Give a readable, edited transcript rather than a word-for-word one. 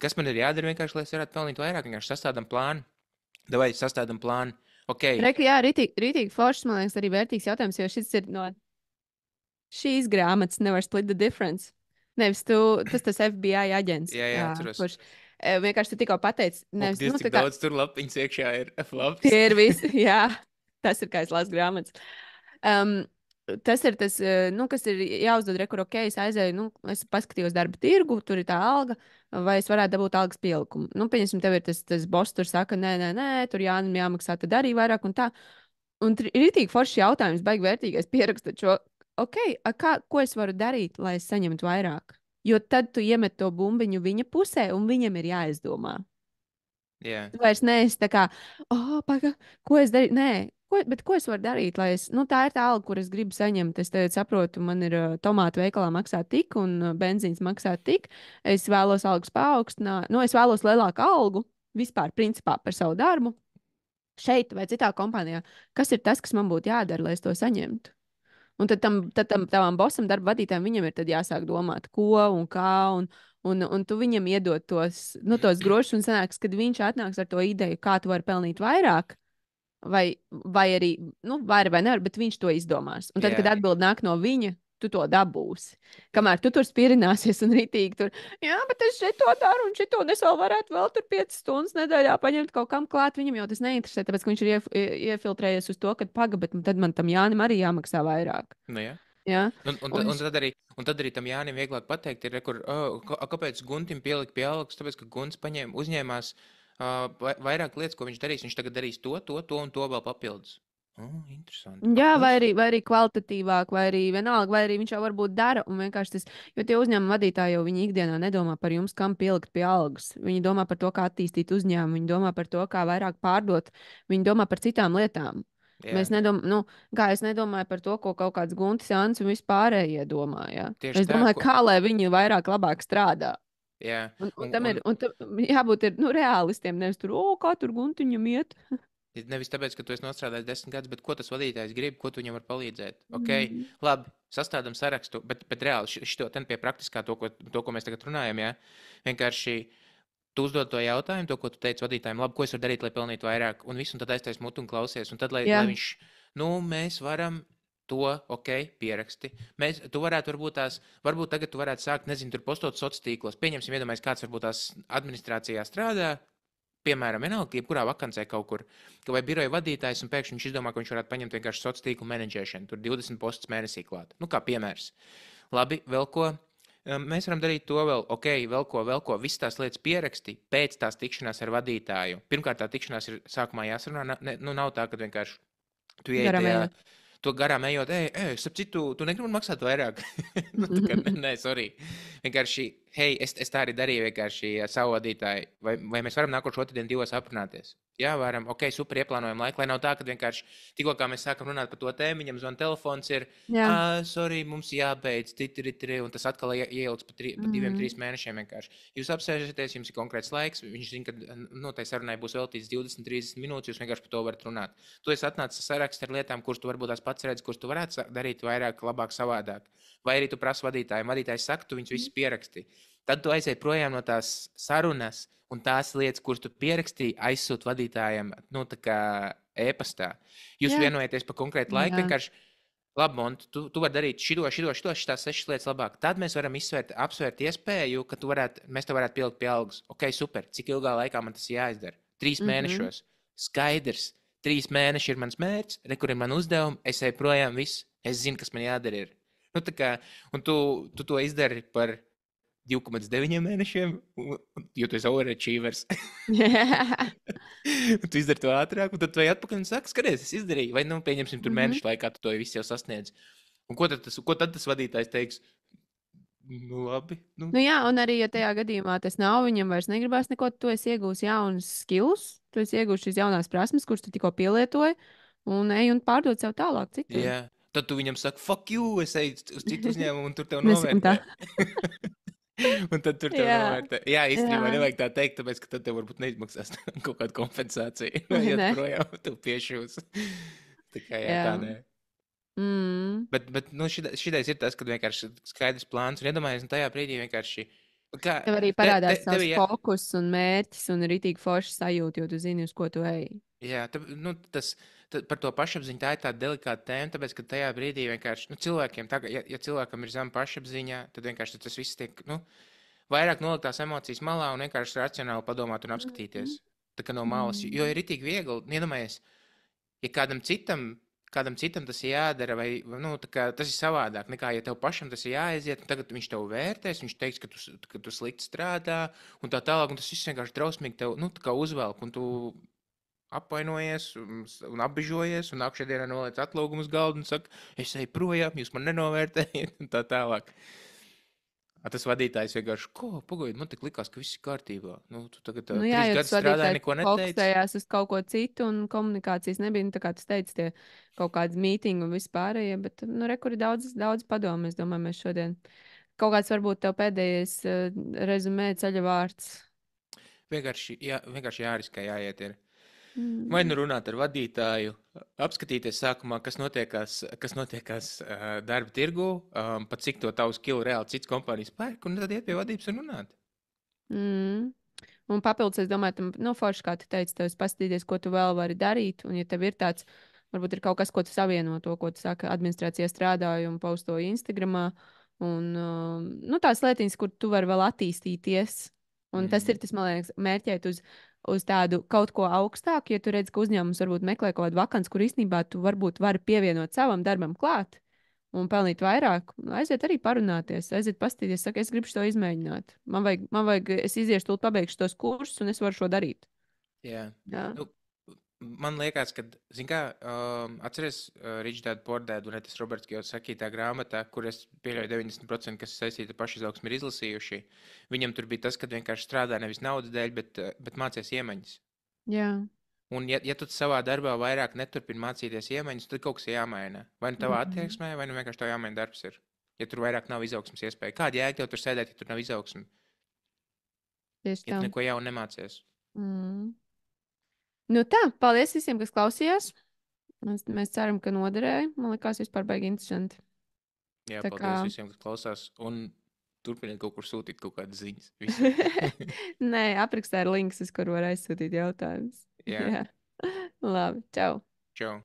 kas man ir jādara vienkārši, lai es varētu pelnīt vairāk, vienkārši sastādam plānu. Davai sastādam plānu. Ok, Reku, jā, rītīgi foršs, man liekas, arī vērtīgs jautājums, jo šis ir no šīs grāmatas Never Split the Difference. Nevis tu, tas FBI aģents, jā, atceros. kurš vienkārši tu tikko pateici, Ok, nevis, Dievs, nu, cik tā kā daudz tur lapiņas iekšā ir labs. tie ir visi, jā, tas ir kā es lasu grāmatas. Um, tas ir tas, nu, kas ir jāuzdod rekur, ok, es aizēju, nu, es paskatījos darba tirgu, tur ir tā alga, vai es varētu dabūt algas pielikumu. Nu, pieņemsim, tev ir tas boss, tur saka, nē, tur Jānim jāmaksā, tad arī vairāk un tā. Un rītīgi foršs jautājums, baigi vērtīgais pierakstot šo, ok, ko es varu darīt, lai es saņemtu vairāk? Jo tad tu iemet to bumbiņu viņa pusē, un viņam ir jāizdomā. Jā, Tu vairs neesi tā kā, ko es darīju? Nē, bet ko es varu darīt, lai es, nu, tā ir tā alga, kur es gribu saņemt. Es tagad saprotu, man ir tomātu veikalā maksā tik, un benzīns maksā tik. Es vēlos algas paaugstināt, nu, es vēlos lielāku algu vispār, principā, par savu darbu šeit vai citā kompānijā. Kas ir tas, kas man būtu jādara, lai es to saņemtu? Un tad tam tavam bosam, darba vadītājam, viņam ir tad jāsāk domāt, ko un kā, un tu viņam iedod tos grošus, un sanāks, kad viņš atnāks ar to ideju, kā tu vari pelnīt vairāk, vai arī, nu, vai nevar, bet viņš to izdomās. Un tad, kad jā. atbild nāk no viņa, tu to dabūsi. Kamēr tu tur spirināsies un rītīgi tur, jā, bet es šito daru, un šito, un es vēl varētu vēl tur 5 stundas nedēļā paņemt kaut kam klāt, viņam jau tas neinteresē, tāpēc, ka viņš ir iefiltrējies uz to, ka paga, bet tad man tam Jānim arī jāmaksā vairāk. Nu, jā. Jā, un Un tad arī tam Jānim vieglāk pateikt, ir, kāpēc Guntim pielikt pie algas, tāpēc, ka Gunts uzņēmās vairāk lietas, ko viņš darīs. Viņš tagad darīs to un to vēl papildus. Interesanti. jā, Un, vai arī kvalitatīvāk, vai arī vienalga, vai arī viņš jau varbūt dara. Un vienkārši tas, jo tie uzņēmuma vadītāji jau viņi ikdienā nedomā par jums, kam pielikt pie algas. Viņi domā par to, kā attīstīt uzņēmumu, viņi domā par to, kā vairāk pārdot, viņi domā par citām lietām. jā, Nu, kā es nedomāju par to, ko kaut kāds Guntis, Ants un vispārējie domā. Ja? tieši Es tā, domāju, kā lai viņi vairāk, labāk strādā. jā. Un Un, tam un, ir, jābūt nu, realistiem, nevis tur, kā tur Guntiņam iet. Nevis tāpēc, ka tu esi nostrādājis 10 gadus, bet ko tas vadītājs grib, ko tu viņam var palīdzēt. Ok, Mm. labi, sastādām sarakstu, bet reāli šito ten pie praktiskā, to, ko mēs tagad runājam, jā. Vienkārši tu uzdod to jautājumu, to, ko tu teici vadītājiem, labi, ko es varu darīt, lai pelnītu vairāk, un viss, un tad aiztais mutu un klausies, un tad, lai Jā, viņš, nu, mēs varam to, ok, pieraksti. Tu varētu varbūt tagad tu varētu sākt, nezinu, tur postot sociālos tīklos. Pieņemsim, iedomājies, kāds varbūt tās administrācijā strādā. Piemēram, vienalga, jebkurā vakancē kaut kur, vai biroja vadītājs, un pēkšņi viņš izdomā, ka viņš varētu paņemt vienkārši sociālo tīklu menedžēšanu, tur 20 postus mēnesī klāt. Nu, kā piemērs. Labi, vēl ko? Mēs varam darīt to vēl, ok, vēl ko, visas tās lietas pieraksti pēc tās tikšanās ar vadītāju. Pirmkārt, tā tikšanās ir sākumā jāsarunā, nu, nav tā, ka vienkārši tu ej garām tajā, ejot. to garām ejot, starp citu, tu negribi man maksāt vairāk. Nu, tā kā, nē, sorry. Vienkārši, hei, es tā arī darīju vienkārši ar savu vadītāju. Vai mēs varam nākošo otrdienu 2 aprunāties? Jā, varam. Ok, super, ieplānojam laiku, lai nav tā, ka vienkārši tikko kā mēs sākam runāt par to tēmu, viņam zvan telefons ir, Jā. sorry, mums jābeidz, titri, un tas atkal ieliks pa 2, 3 mēnešiem vienkārši. Jūs apsēžaties, jums ir konkrēts laiks, viņš zina, ka, nu, tai sarunai būs veltīts 20, 30 minūtes, jūs vienkārši par to varat runāt. Tu esi atnācis saraksts ar lietām, kuras tu varbūt tās pats redzi, kuras tu varētu darīt vairāk, labāk, savādāk. Vai arī tu prasi vadītājiem, vadītājs saka, tu viņus visus pieraksti. Tad tu aizej projām no tās sarunas, un tās lietas, kuras tu pierakstīji, aizsūti vadītājiem, nu, tā kā e-pastā. Jūs Jā. vienojaties par konkrētu laiku, Jā. vienkārši, labi, Mont, tu vari darīt šitās 6 lietas labāk. Tad mēs varam apsvērt iespēju, ka mēs te varētu pielikt pie algas. Ok, super, cik ilgā laikā man tas jāizdara? 3 mēnešos. Skaidrs, 3 mēneši ir mans mērķis, kur ir man uzdevumi, es eju projām, viss, es zinu, kas man jādara ir. Nu, tā kā, un tu to izdari par 2,9 mēnešiem, jo tu esi overachievers. Tu izdari to ātrāk, un tad tu ej atpakaļ un saki, skaties, es izdarīju. Vai, nu, pieņemsim, tur mēnešu laikā tu to visu jau sasniedz. Un ko tad tas vadītājs teiks? Nu, labi. Nu. Nu, jā, un arī, ja tajā gadījumā tas nav, viņam vairs negribas neko, tu esi iegūmis jaunus skills, tu esi iegūmis šīs jaunās prasmes, kuras tu tikko pielietoji, un ej un pārdod sev tālāk citiem. Jā. Tad tu viņam saki, fuck you, es eju uz citu uzņēmumu, un tur tev Nesakam tā. novērtē. Un tad tur tev Jā, novērtē. Jā, īstenībā jā. nevajag tā teikt, tāpēc, ka tad tev varbūt neizmaksās kaut kāda kompensācija. Vai Vai ne? projām tev piešūs. Tā kā jā, tā Jā. nē. Mm. Bet nu, šitais ir tas, kad vienkārši skaidrs plāns. Un iedomājies, un tajā brīdī vienkārši, Kā, Tev arī parādās tev savs fokus un mērķis un rītīgi forši sajūta, jo tu zini, uz ko tu ej. jā, nu, par to pašapziņu tā ir tāda delikāta tēma, tāpēc, ka tajā brīdī vienkārši nu, cilvēkiem, ja cilvēkam ir zema pašapziņa, tad vienkārši tas viss tiek, nu, vairāk nolikt tās emocijas malā un vienkārši racionāli padomāt un Mhm. apskatīties. Tā kā no malas, jo Mm. ir ritīgi viegli, iedomājies, ja kādam citam tas ir jādara, vai nu, tas ir savādāk nekā, ja tev pašam tas ir jāaiziet, un tagad viņš tev vērtēs, viņš teiks, ka tu slikti strādā, un tā tālāk, un tas viss vienkārši drausmīgi tev, nu, tā kā uzvelk, un tu apvainojies un apbežojies, un nākamajā dienā noliec atlūgumu uz galda un saka, es eju projām, jūs man nenovērtējat, un tā tālāk. Tas vadītājs vienkārši, ko, pagaidi, man tik likās, ka viss ir kārtībā. Nu, tu tagad Nu, jā, 3 jo tas gadus strādāji, vadītājs neko neteici. fokusējās uz kaut ko citu, un komunikācijas nebija. Nu, tā kā tu teici, tie kaut kādas mītīņi un vispārējie, bet, nu, re, kur ir daudz, daudz padomu. Es domāju, mēs šodien kaut kāds varbūt tev pēdējais rezumē ceļa vārds. Vienkārši jāriskē, jāiet. Vai Mm. nu runāt ar vadītāju, apskatīties sākumā, kas notiekās darba tirgu, pat cik to tavu skilu reāli cits kompānijas pērk, un tad iet pie vadības un runāt. Mm. Un papildus, es domāju, tam, nu, forši, kā tu teici, tev paskatīties, ko tu vēl vari darīt. Un, ja tev ir tāds, varbūt ir kaut kas, ko tu savieno to, ko tu saka, administrācijā strādāju un postoju Instagramā. Un, nu, tās lietiņas, kur tu vari vēl attīstīties. Un tas Mm. ir tas, man liekas, mērķēt uz tādu kaut ko augstāku. Ja tu redz, ka uzņēmums varbūt meklē kaut kādu vakanci, kur īstenībā tu varbūt vari pievienot savam darbam klāt un pelnīt vairāk, aiziet arī parunāties, aiziet pastīties, saka, es gribu to izmēģināt. Man vajag, es iziešu, tūlīt pabeigšu tos kursus, un es varu šo darīt. Jā. Jā. Nu, man liekas, ka, zini, kā atceries Rich Dad Poor Dad, un tas Roberts Kiyosaki tā grāmatā, kur es pieļauju 90%, kas saistīta ar pašizaugsmi, ir izlasījuši. Viņam tur bija tas, ka vienkārši strādā nevis naudas dēļ, bet mācies iemaņas. Jā. Un, ja tu savā darbā vairāk neturpini mācīties iemaņas, tad kaut kas ir jāmaina. Vai nu tavā Mhm. attieksmē, vai nu vienkārši tā jāmaina darbs. Ja tur vairāk nav izaugsmas iespēja, kāda jēga tev tur sēdēt, ja tur nav izaugsmas, Tieši ja tā. tu neko jaunu nemācies? Mm. Nu tā, paldies visiem, kas klausījās. Mēs ceram, ka noderēja. Man liekas, vispār baigi interesanti. Jā, Tā kā. paldies visiem, kas klausās. Un turpiniet kaut kur sūtīt kaut kādas ziņas. Visiem. Nē, aprakstā ir links, uz kuru var aizsūtīt jautājumus. Jā, Jā. Labi, čau! čau.